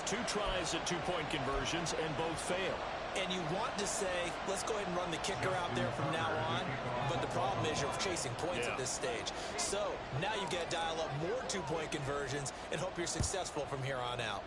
2 tries at 2-point conversions, and both fail. And you want to say, let's go ahead and run the kicker out there from now on. But the problem is you're chasing points at this stage. So now you've got to dial up more 2-point conversions and hope you're successful from here on out.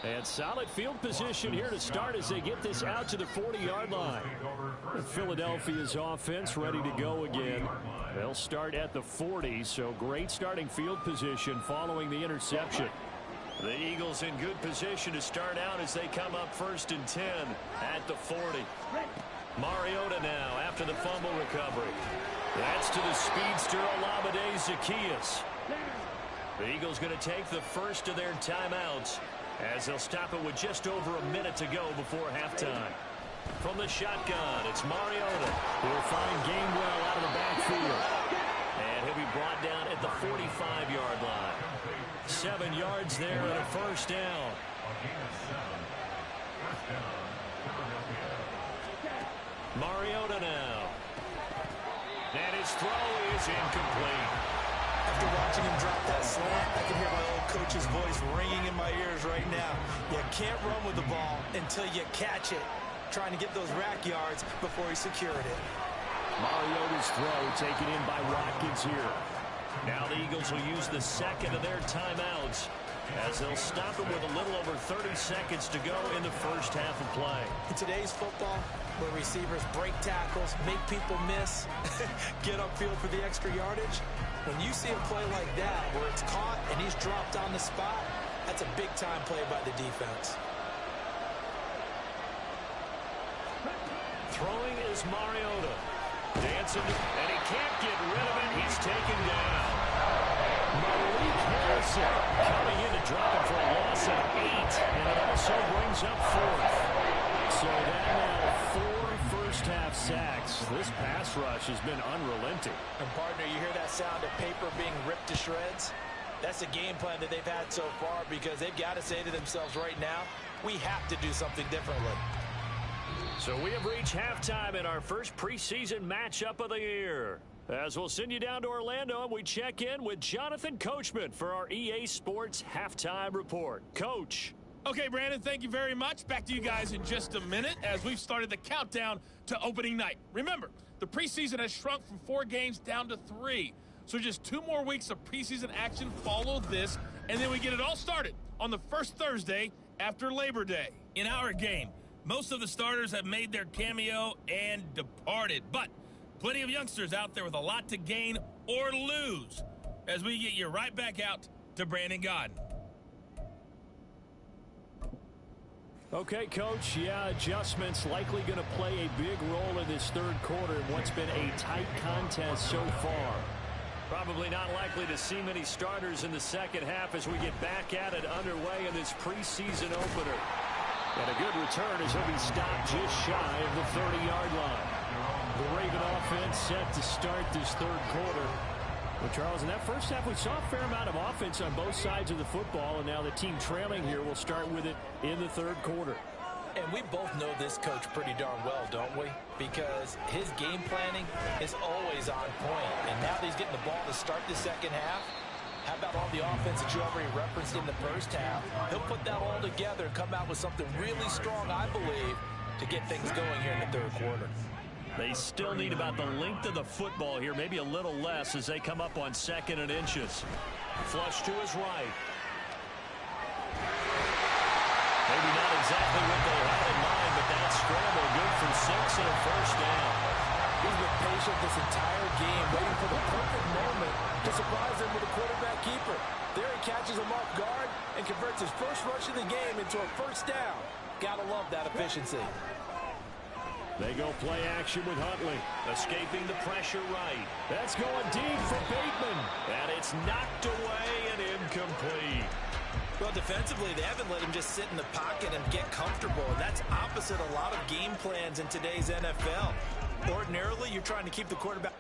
And solid field position here to start as they get this out to the 40-yard line. Philadelphia's offense ready to go again. They'll start at the 40, so great starting field position following the interception. The Eagles in good position to start out as they come up 1st and 10 at the 40. Mariota now after the fumble recovery. That's to the speedster Olamide Zaccheaus. The Eagles going to take the first of their timeouts as they'll stop it with just over a minute to go before halftime. From the shotgun, it's Mariota who will find Gainwell out of the backfield. And he'll be brought down at the 45-yard line. 7 yards there and a first down. Mariota now. And his throw is incomplete. After watching him drop that slant, I can hear my old coach's voice ringing in my ears right now. You can't run with the ball until you catch it. Trying to get those rack yards before he secured it. Mariota's throw taken in by Watkins here. Now the Eagles will use the second of their timeouts as they'll stop it with a little over 30 seconds to go in the first half of play. In today's football, where receivers break tackles, make people miss, get upfield for the extra yardage, when you see a play like that where it's caught and he's dropped on the spot, that's a big-time play by the defense. Throwing is Mariota. Dancing, and he can't get rid of it. He's taken down. Malik Harrison coming in to drop it for a loss of 8, and it also brings up 4th. So that now 4 first-half sacks. This pass rush has been unrelenting. And, partner, you hear that sound of paper being ripped to shreds? That's a game plan that they've had so far because they've got to say to themselves right now, we have to do something differently. So we have reached halftime in our first preseason matchup of the year. As we'll send you down to Orlando and we check in with Jonathan Coachman for our EA Sports Halftime Report. Coach. Okay, Brandon, thank you very much. Back to you guys in just a minute as we've started the countdown to opening night. Remember, the preseason has shrunk from 4 games down to 3. So just 2 more weeks of preseason action follow this, and then we get it all started on the first Thursday after Labor Day. In our game, most of the starters have made their cameo and departed, but plenty of youngsters out there with a lot to gain or lose as we get you right back out to Brandon Godden. Okay, Coach, adjustments likely going to play a big role in this third quarter in what's been a tight contest so far. Probably not likely to see many starters in the second half as we get back at it underway in this preseason opener. And a good return as he'll be stopped just shy of the 30-yard line. The Raven offense set to start this third quarter. Well, Charles, in that first half, we saw a fair amount of offense on both sides of the football, and now the team trailing here will start with it in the third quarter. And we both know this coach pretty darn well, don't we? Because his game planning is always on point. And now that he's getting the ball to start the second half, how about all the offense that you already referenced in the first half? He'll put that all together and come out with something really strong, I believe, to get things going here in the third quarter. They still need about the length of the football here, maybe a little less as they come up on 2nd and inches. Flush to his right. Maybe not exactly what they had in mind, but that scramble good for 6 and a first down. He's been patient this entire game, waiting for the perfect moment to surprise him with a quarterback keeper. There he catches him off guard and converts his first rush of the game into a first down. Gotta love that efficiency. They go play action with Huntley. Escaping the pressure right. That's going deep for Bateman. And it's knocked away and incomplete. Well, defensively, they haven't let him just sit in the pocket and get comfortable. And that's opposite a lot of game plans in today's NFL. Ordinarily, you're trying to keep the quarterback.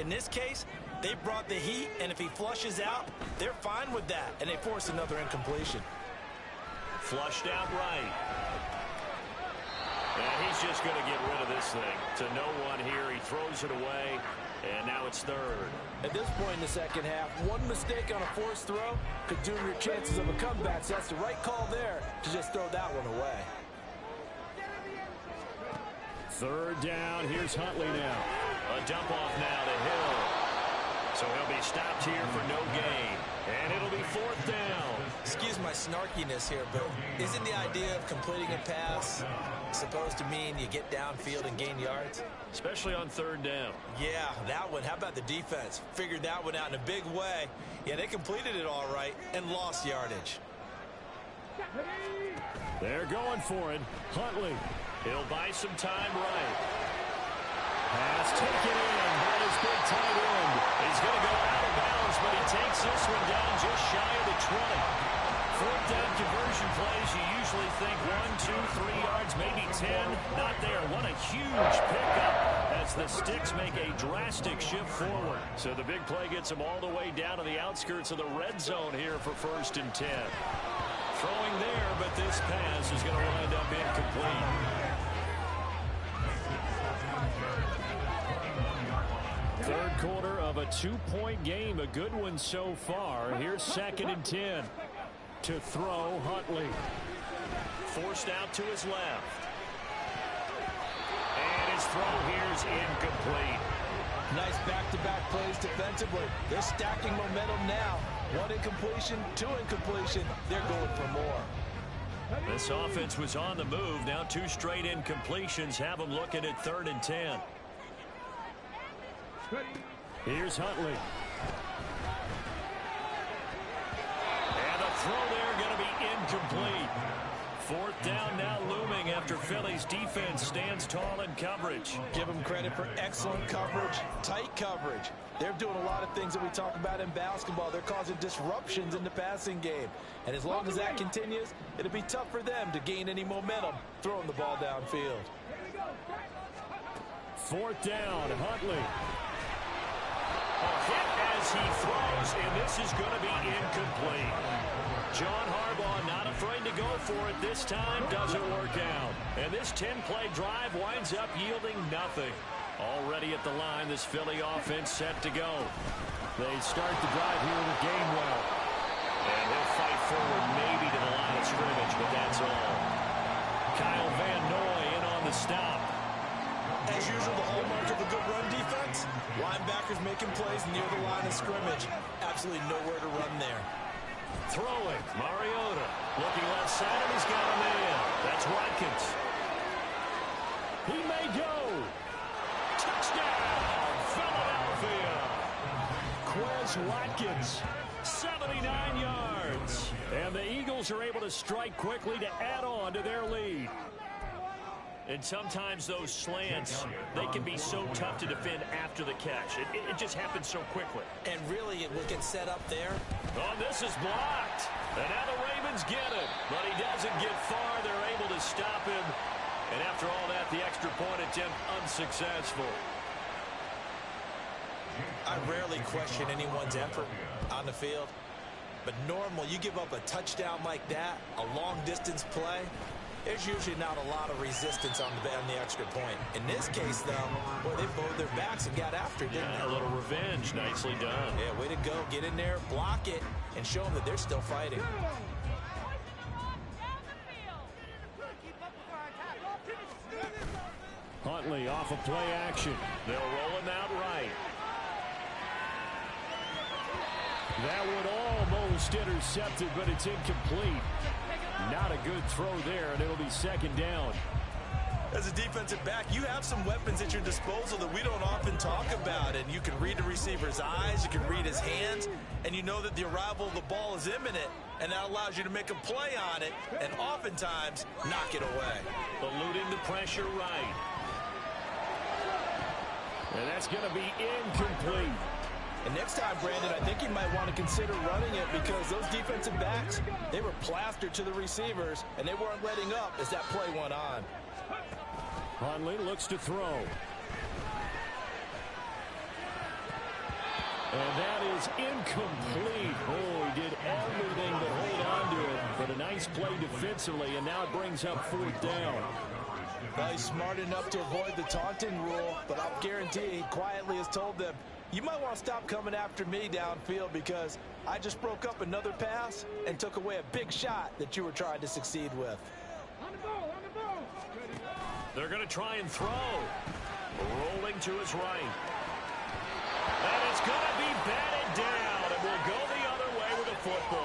In this case, they brought the heat, and if he flushes out, they're fine with that, and they force another incompletion. Flushed out right. And he's just going to get rid of this thing. To no one here. He throws it away, and now it's third. At this point in the second half, one mistake on a forced throw could doom your chances of a comeback, so that's the right call there to just throw that one away. Third down. Here's Huntley now. A dump off now to Hill. So he'll be stopped here for no gain. And it'll be fourth down. Excuse my snarkiness here, but isn't the idea of completing a pass supposed to mean you get downfield and gain yards? Especially on third down. Yeah, that one. How about the defense? Figured that one out in a big way. Yeah, they completed it all right and lost yardage. They're going for it. Huntley. He'll buy some time right. Pass taken in by his big tight end. He's going to go out of bounds, but he takes this one down just shy of the 20. Fourth down conversion plays, you usually think 1, 2, 3 yards, maybe 10. Not there. What a huge pickup as the Sticks make a drastic shift forward. So the big play gets them all the way down to the outskirts of the red zone here for 1st and 10. Throwing there, but this pass is going to wind up incomplete. Third quarter of a 2-point game, a good one so far. Here's 2nd and 10 to throw Huntley. Forced out to his left. And his throw here is incomplete. Nice back-to-back plays defensively. They're stacking momentum now. 1 incompletion, 2 incompletion. They're going for more. This offense was on the move. Now 2 straight incompletions have them looking at 3rd and 10. Here's Huntley. And a throw there going to be incomplete. 4th down now looming after Philly's defense stands tall in coverage. Give them credit for excellent coverage, tight coverage. They're doing a lot of things that we talk about in basketball. They're causing disruptions in the passing game. And as long as that continues, it'll be tough for them to gain any momentum throwing the ball downfield. 4th down, Huntley. A hit as he throws, and this is going to be incomplete. John Harbaugh not afraid to go for it this time. Doesn't work out. And this 10-play drive winds up yielding nothing. Already at the line, this Philly offense set to go. They start the drive here with Gainwell. And he'll fight forward maybe to the line of scrimmage, but that's all. Kyle Van Noy in on the stop. As usual, the hallmark of a good run defense, linebackers making plays near the line of scrimmage. Absolutely nowhere to run there. Throwing, Mariota. Looking left side, and he's got a man. That's Watkins. He may go. Touchdown, Philadelphia. Quez Watkins, 79 yards. And the Eagles are able to strike quickly to add on to their lead. And sometimes those slants, they can be so tough to defend after the catch. It just happens so quickly. And really, it will get set up there. Oh, this is blocked. And now the Ravens get it. But he doesn't get far. They're able to stop him. And after all that, the extra point attempt unsuccessful. I rarely question anyone's effort on the field. But normal, you give up a touchdown like that, a long-distance play, there's usually not a lot of resistance on the extra point. In this case, though, boy, they bowed their backs and got after it, didn't they? A little revenge. Nicely done. Yeah, way to go. Get in there, block it, and show them that they're still fighting. Huntley off of play action. They'll roll him out right. That would almost intercepted, but it's incomplete. Not a good throw there, and it'll be 2nd down. As a defensive back, you have some weapons at your disposal that we don't often talk about. And you can read the receiver's eyes, you can read his hands, and you know that the arrival of the ball is imminent, and that allows you to make a play on it, and oftentimes knock it away. Eluding the pressure right. And that's going to be incomplete. And next time, Brandon, I think you might want to consider running it because those defensive backs, they were plastered to the receivers, and they weren't letting up as that play went on. Huntley looks to throw. And that is incomplete. Oh, he did everything but hold on to it. But a nice play defensively, and now it brings up 4th down. Well, he's smart enough to avoid the taunting rule, but I'll guarantee he quietly has told them, you might want to stop coming after me downfield because I just broke up another pass and took away a big shot that you were trying to succeed with. They're going to try and throw. Rolling to his right. And it's going to be batted down, and we'll go the other way with the football.